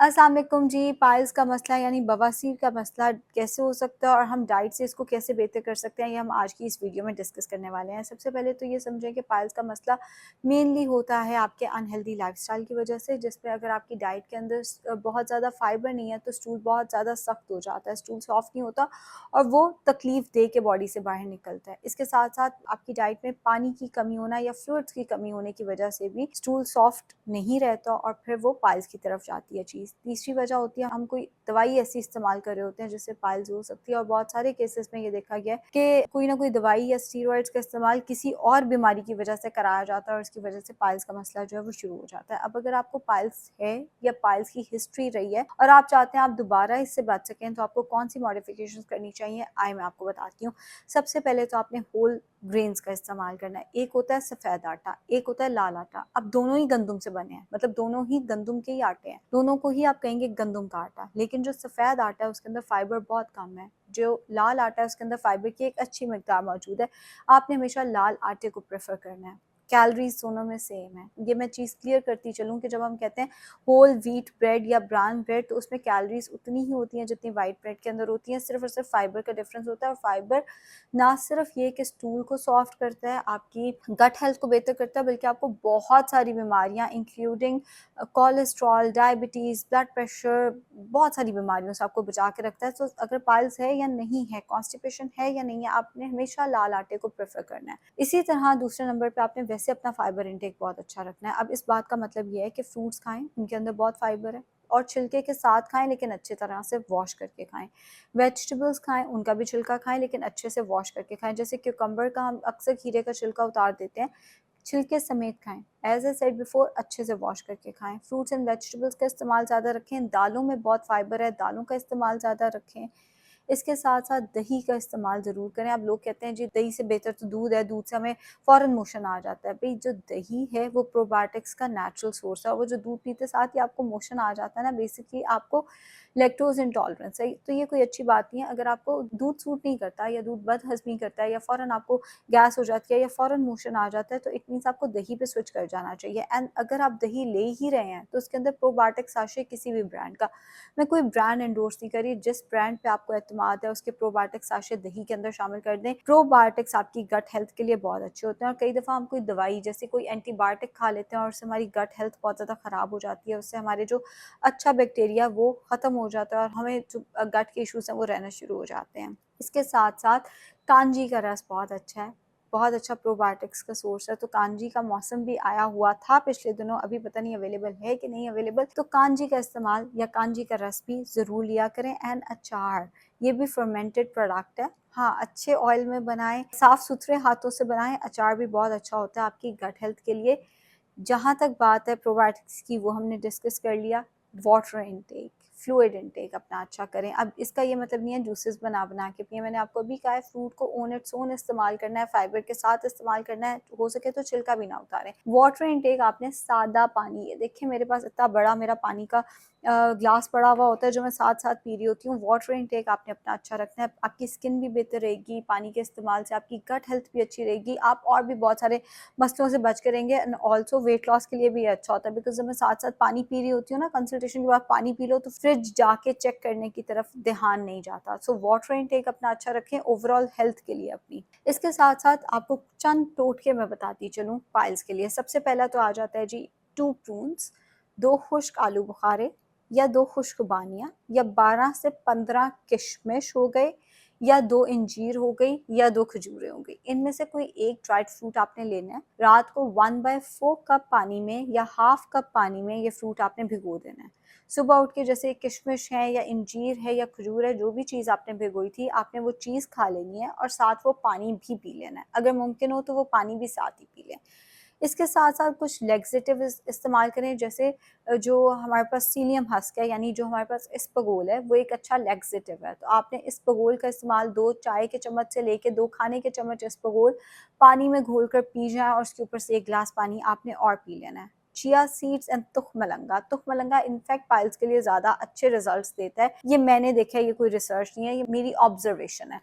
अस्सलाम वालेकुम जी। पाइल्स का मसला यानी बवासीर का मसला कैसे हो सकता है और हम डाइट से इसको कैसे बेहतर कर सकते हैं, ये हम आज की इस वीडियो में डिस्कस करने वाले हैं। सबसे पहले तो ये समझें कि पाइल्स का मसला मेनली होता है आपके अनहेल्दी लाइफस्टाइल की वजह से, जिसमें अगर आपकी डाइट के अंदर बहुत ज़्यादा फाइबर नहीं है तो स्टूल बहुत ज़्यादा सख्त हो जाता है, स्टूल सॉफ्ट नहीं होता और वो तकलीफ दे के बॉडी से बाहर निकलता है। इसके साथ साथ आपकी डाइट में पानी की कमी होना या फ्लूइड्स की कमी होने की वजह से भी स्टूल सॉफ्ट नहीं रहता और फिर वो पाइल्स की तरफ जाती है चीज़। तीसरी वजह होती है हम कोई दवाई ऐसी इस्तेमाल कर रहे होते हैं जिससे पाइल्स हो सकती है, और बहुत सारे केसेस में ये देखा गया है कि कोई ना कोई दवाई या स्टीरॉइड्स का इस्तेमाल किसी और बीमारी की वजह से कराया जाता है और इसकी वजह से पाइल्स का मसला जो है वो शुरू हो जाता है। अब अगर आपको पाइल्स है या पाइल्स की हिस्ट्री रही है और आप चाहते हैं आप दोबारा इससे बच सकें, तो आपको कौन सी मॉडिफिकेशन करनी चाहिए आए मैं आपको बताती हूँ। सबसे पहले तो आपने होल ग्रेन्स का इस्तेमाल करना है। एक होता है सफ़ेद आटा, एक होता है लाल आटा। अब दोनों ही गंदुम से बने हैं, मतलब दोनों ही गंदुम के ही आटे हैं, दोनों को ही आप कहेंगे गंदुम का आटा। लेकिन जो सफ़ेद आटा है उसके अंदर फाइबर बहुत कम है, जो लाल आटा है उसके अंदर फाइबर की एक अच्छी मिकदार मौजूद है। आपने हमेशा लाल आटे को प्रेफर करना है। कैलोरीज दोनों में सेम है, ये मैं चीज़ क्लियर करती चलूँ कि जब हम कहते हैं होल व्हीट ब्रेड या ब्राउन ब्रेड, तो उसमें कैलोरीज उतनी ही होती हैं जितनी वाइट ब्रेड के अंदर होती हैं, सिर्फ और सिर्फ फाइबर का डिफरेंस होता है। और फाइबर ना सिर्फ ये कि स्टूल को सॉफ्ट करता है, आपकी गट हेल्थ को बेहतर करता है, बल्कि आपको बहुत सारी बीमारियां including cholesterol, diabetes, blood pressure, बहुत सारी बीमारियों से आपको बचा के रखता है। तो अगर पाइल्स है या नहीं है, कॉन्स्टिपेशन है या नहीं है, आपने हमेशा लाल आटे को प्रेफर करना है। इसी तरह दूसरे नंबर पे आपने वैसे अपना फाइबर इंटेक बहुत अच्छा रखना है। अब इस बात का मतलब ये है कि फ्रूट्स खाएं, उनके अंदर बहुत फाइबर है, और छिलके के साथ खाएं लेकिन अच्छी तरह से वॉश करके खाएं। वेजिटेबल्स खाएं, उनका भी छिलका खाएं लेकिन अच्छे से वॉश करके खाएं। जैसे क्यूकम्बर का हम अक्सर खीरे का छिलका उतार देते हैं, छिलके समेत खाएं। एज ए सेड बिफोर, अच्छे से वॉश करके खाएं। फ्रूट्स एंड वेजिटेबल्स का इस्तेमाल ज़्यादा रखें। दालों में बहुत फाइबर है, दालों का इस्तेमाल ज़्यादा रखें। इसके साथ साथ दही का इस्तेमाल ज़रूर करें। अब लोग कहते हैं जी दही से बेहतर तो दूध है, दूध से हमें फ़ौरन मोशन आ जाता है। भाई जो दही है वो प्रोबायोटिक्स का नेचुरल सोर्स है, और वो जो दूध पीते साथ ही आपको मोशन आ जाता है ना, बेसिकली आपको लैक्टोज इंटॉलरेंस है। तो ये कोई अच्छी बात नहीं है। अगर आपको दूध सूट नहीं करता या दूध बदहजमी करता है या फ़ौरन आपको गैस हो जाती है या फ़ौरन मोशन आ जाता है, तो इट मीन्स आपको दही पे स्विच कर जाना चाहिए। एंड अगर आप दही ले ही रहे हैं तो उसके अंदर प्रोबायोटिक साशे किसी भी ब्रांड का, मैं कोई ब्रांड एंडोर्स नहीं करी, जिस ब्रांड पे आपको एतमाद है उसके प्रोबायोटिक्स साशे दही के अंदर शामिल कर दें। प्रोबायोटिक्स आपकी गट हेल्थ के लिए बहुत अच्छे होते हैं, और कई दफ़ा हम कोई दवाई जैसे कोई एंटीबायोटिक खा लेते हैं और उससे हमारी गट हेल्थ बहुत ज़्यादा ख़राब हो जाती है, उससे हमारे जो अच्छा बैक्टीरिया वो ख़त्म हो जाता है और हमें जो गट के इशूज़ हैं वो रहना शुरू हो जाते हैं। इसके साथ साथ कांजी का रस बहुत अच्छा है, बहुत अच्छा प्रोबायोटिक्स का सोर्स है। तो कांजी का मौसम भी आया हुआ था पिछले दिनों, अभी पता नहीं अवेलेबल है कि नहीं अवेलेबल, तो कांजी का इस्तेमाल या कांजी का रस भी ज़रूर लिया करें। एंड अचार, ये भी फर्मेंटेड प्रोडक्ट है। हाँ, अच्छे ऑयल में बनाएं, साफ़ सुथरे हाथों से बनाएं। अचार भी बहुत अच्छा होता है आपकी गट हेल्थ के लिए। जहाँ तक बात है प्रोबायोटिक्स की, वो हमने डिस्कस कर लिया। वाटर इनटेक, फ्लूइड इनटेक अपना अच्छा करें। अब इसका ये मतलब नहीं है जूसेस बना बना के पिए, मैंने आपको अभी कहा है फ्रूट को ओन इट्स ओन इस्तेमाल करना है, फाइबर के साथ इस्तेमाल करना है, हो सके तो छिलका भी ना उतारें। वाटर इनटेक आपने सादा पानी, ये देखिए मेरे पास इतना बड़ा मेरा पानी का ग्लास पड़ा हुआ होता है जो मैं साथ साथ पी रही होती हूँ। वाटर इनटेक आपने अपना अच्छा रखना है, आपकी स्किन भी बेहतर रहेगी पानी के इस्तेमाल से, आपकी गट हेल्थ भी अच्छी रहेगी, आप और भी बहुत सारे मसलों से बच के रहेंगे। एंड ऑल्सो वेट लॉस के लिए भी अच्छा होता है, बिकॉज जब मैं साथ साथ पानी पी रही होती हूँ ना, कंसल्टेशन के बाद पानी पी लो तो फ्रिज जाके चेक करने की तरफ ध्यान नहीं जाता। सो वाटर इनटेक अपना अच्छा रखें ओवरऑल हेल्थ के लिए अपनी। इसके साथ साथ आपको चंद टोटके मैं बताती चलूँ पाइल्स के लिए। सबसे पहला तो आ जाता है जी 2 प्रून्स, 2 खुश्क आलू बुखारे या 2 खुश्क बानियाँ, या 12 से 15 किशमिश हो गए, या 2 इंजीर हो गई, या 2 खजूरें हो गई। इनमें से कोई एक ड्राइड फ्रूट आपने लेना है। रात को 1/4 कप पानी में या हाफ कप पानी में ये फ्रूट आपने भिगो देना है। सुबह उठ के जैसे किशमिश है या इंजीर है या खजूर है, जो भी चीज़ आपने भिगोई थी, आपने वो चीज़ खा लेनी है और साथ वो पानी भी पी लेना है। अगर मुमकिन हो तो वो पानी भी साथ ही पी लें। इसके साथ साथ कुछ लेग्जेटिव इस्तेमाल करें, जैसे जो हमारे पास सीलियम हस्क है, यानी जो हमारे पास इस्पगोल है, वो एक अच्छा लेग्जेटिव है। तो आपने इस्पगोल का इस्तेमाल 2 चाय के चम्मच से लेके 2 खाने के चम्मच इस्पगोल पानी में घोल कर पी जाए, और उसके ऊपर से 1 गिलास पानी आपने और पी लेना है। चिया सीड्स एंड तुखमलंगा। तुखमलंगा इनफैक्ट पाइल्स के लिए ज़्यादा अच्छे रिजल्ट्स देता है, ये मैंने देखा है, ये कोई रिसर्च नहीं है, ये मेरी ऑब्जर्वेशन है।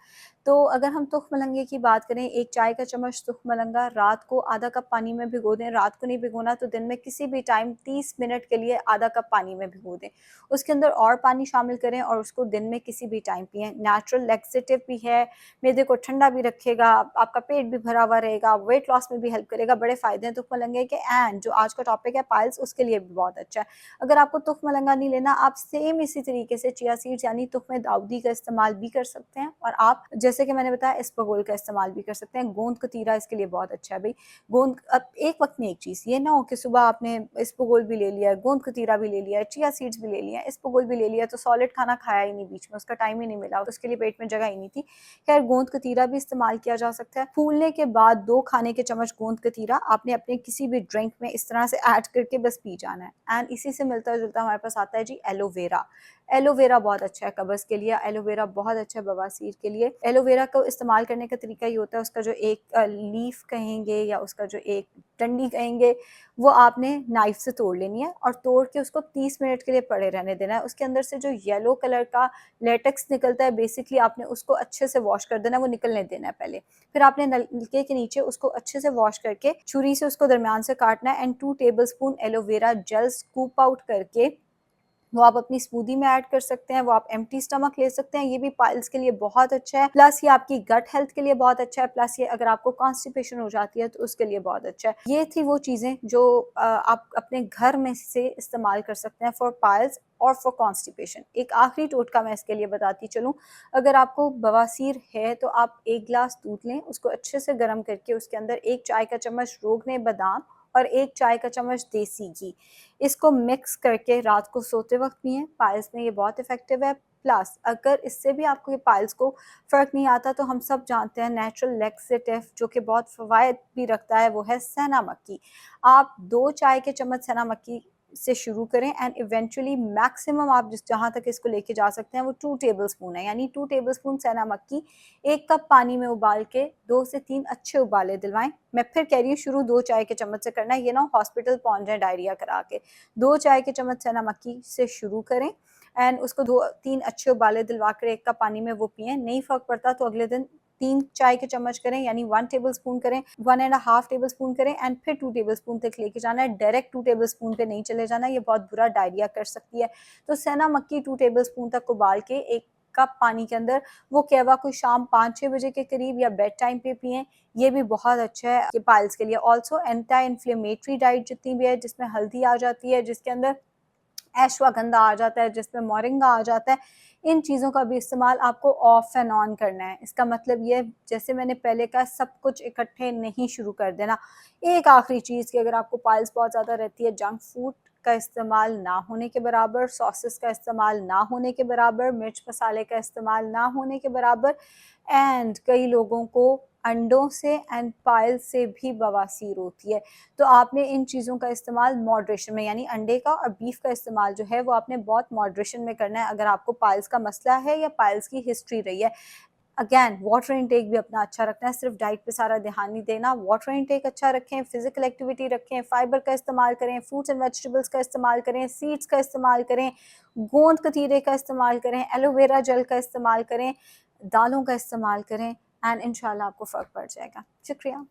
तो अगर हम तुखमलंगे की बात करें, एक चाय का चम्मच तुखमलंगा रात को आधा कप पानी में भिगो दें। रात को नहीं भिगोना तो दिन में किसी भी टाइम 30 मिनट के लिए आधा कप पानी में भिगो दें। उसके अंदर और पानी शामिल करें और उसको दिन में किसी भी टाइम पिएं। नेचुरल लैक्सेटिव भी है, मैदे को ठंडा भी रखेगा, आपका पेट भी भरा हुआ रहेगा, वेट लॉस में भी हेल्प करेगा, बड़े फायदे हैं तुखमलंगे के। एंड जो आज का टॉपिक है पाइल्स, उसके लिए भी बहुत अच्छा है। अगर आपको तुखमलंगा नहीं लेना, आप सेम इसी तरीके से चिया सीड्स यानी तुखमे दाऊदी का इस्तेमाल भी कर सकते हैं, और आप जैसे कि मैंने बताया इसबगोल का इस्तेमाल भी कर सकते हैं। गोंद कतीरा इसके लिए बहुत अच्छा है भाई। गोंद, अब एक वक्त में एक चीज़, ये ना हो कि सुबह आपने इसबगोल भी ले लिया, गोंद कतीरा भी ले लिया, चिया सीड्स भी ले लिया, इसबगोल भी ले लिया, तो सॉलिड खाना खाया ही नहीं, बीच में उसका टाइम ही नहीं मिला, तो उसके लिए पेट में जगह ही नहीं थी। खैर, गोंद कतीरा भी इस्तेमाल किया जा सकता है। फूलने के बाद 2 खाने के चम्मच गोंद कतीरा आपने अपने किसी भी ड्रिंक में इस तरह से ऐड करके बस पी जाना है। एंड इसी से मिलता जुलता हमारे पास आता है जी एलोवेरा। एलोवेरा बहुत अच्छा है कब्ज़ के लिए, एलोवेरा बहुत अच्छा है बवासीर के लिए। एलोवेरा को इस्तेमाल करने का तरीका ये होता है, उसका जो एक लीफ कहेंगे या उसका जो एक डंडी कहेंगे, वो आपने नाइफ से तोड़ लेनी है और तोड़ के उसको 30 मिनट के लिए पड़े रहने देना है। उसके अंदर से जो येलो कलर का लेटेक्स निकलता है, बेसिकली आपने उसको अच्छे से वॉश कर देना है, वो निकलने देना है पहले। फिर आपने नलके के नीचे उसको अच्छे से वॉश करके छुरी से उसको दरमियान से काटना है and 2 tablespoon aloe vera gel scoop out करके वो आप अपनी स्मूदी में ऐड कर सकते हैं। वो आप एम्प्टी स्टमक ले सकते हैं, ये भी पाइल्स के लिए बहुत अच्छा है। प्लस ये आपकी गट हेल्थ के लिए बहुत अच्छा है। प्लस ये अगर आपको कॉन्स्टिपेशन हो जाती है तो उसके लिए बहुत अच्छा है। ये थी वो चीज़ें जो आप अपने घर में से इस्तेमाल कर सकते हैं फॉर पाइल्स और फॉर कॉन्स्टिपेशन। एक आखिरी टोटका मैं इसके लिए बताती चलूँ, अगर आपको बवासीर है तो आप 1 गिलास दूध लें, उसको अच्छे से गर्म करके उसके अंदर 1 चाय का चम्मच रोगने बादाम और 1 चाय का चम्मच देसी घी, इसको मिक्स करके रात को सोते वक्त पिएं। पाइल्स में ये बहुत इफेक्टिव है। प्लस अगर इससे भी आपको ये पाइल्स को फ़र्क नहीं आता तो हम सब जानते हैं नेचुरल लैक्सेटिव जो कि बहुत फ़वाइद भी रखता है, वो है सना मक्की। आप 2 चाय के चम्मच सना मक्की से शुरू करें एंड इवेंचुअली मैक्सिमम आप जिस जहाँ तक इसको लेके जा सकते हैं वो 2 टेबलस्पून है, यानी 2 टेबलस्पून सना मक्की 1 कप पानी में उबाल के 2 से 3 अच्छे उबाले दिलवाएं। मैं फिर कह रही हूँ, शुरू 2 चाय के चम्मच से करना है, ये ना हॉस्पिटल पहुंच जाए डायरिया करा के। 2 चाय के चम्मच सना मक्की से शुरू करें एंड उसको 2-3 अच्छे उबाले दिलवा कर 1 कप पानी में वो पिएं। नहीं फ़र्क पड़ता तो अगले दिन 3 चाय के चम्मच करें, यानी 1 टेबलस्पून करें, 1 एंड हाफ टेबलस्पून करें एंड फिर 2 टेबलस्पून तक लेके जाना है। डायरेक्ट 2 टेबलस्पून पे नहीं चले जाना, ये बहुत बुरा डायरिया कर सकती है। तो सना मक्की 2 टेबलस्पून तक उबाल के 1 कप पानी के अंदर वो कहवा कोई शाम 5-6 बजे के करीब या बेड टाइम पे पिएं। ये भी बहुत अच्छा है ये पाइल्स के लिए। ऑल्सो एंटी इन्फ्लेमेटरी डाइट जितनी भी है, जिसमें हल्दी आ जाती है, जिसके अंदर अश्वगंधा आ जाता है, जिसमें मोरिंगा आ जाता है, इन चीज़ों का भी इस्तेमाल आपको ऑफ एंड ऑन करना है। इसका मतलब ये, जैसे मैंने पहले कहा, सब कुछ इकट्ठे नहीं शुरू कर देना। एक आखिरी चीज़ कि अगर आपको पाइल्स बहुत ज़्यादा रहती है, जंक फूड का इस्तेमाल ना होने के बराबर, सॉसेस का इस्तेमाल ना होने के बराबर, मिर्च मसाले का इस्तेमाल ना होने के बराबर, एंड कई लोगों को अंडों से एंड पाइल्स से भी बवासीर होती है। तो आपने इन चीज़ों का इस्तेमाल मॉडरेशन में, यानी अंडे का और बीफ का इस्तेमाल जो है वो आपने बहुत मॉडरेशन में करना है अगर आपको पाइल्स का मसला है या पाइल्स की हिस्ट्री रही है। अगेन वाटर इनटेक भी अपना अच्छा रखना है, सिर्फ डाइट पे सारा ध्यान नहीं देना। वाटर इनटेक अच्छा रखें, फिजिकल एक्टिविटी रखें, फाइबर का इस्तेमाल करें, फ्रूट्स एंड वेजिटेबल्स का इस्तेमाल करें, सीड्स का इस्तेमाल करें, गोंद कतीरे का इस्तेमाल करें, एलोवेरा जेल का इस्तेमाल करें, दालों का इस्तेमाल करें एंड इंशाल्लाह आपको फ़र्क पड़ जाएगा। शुक्रिया।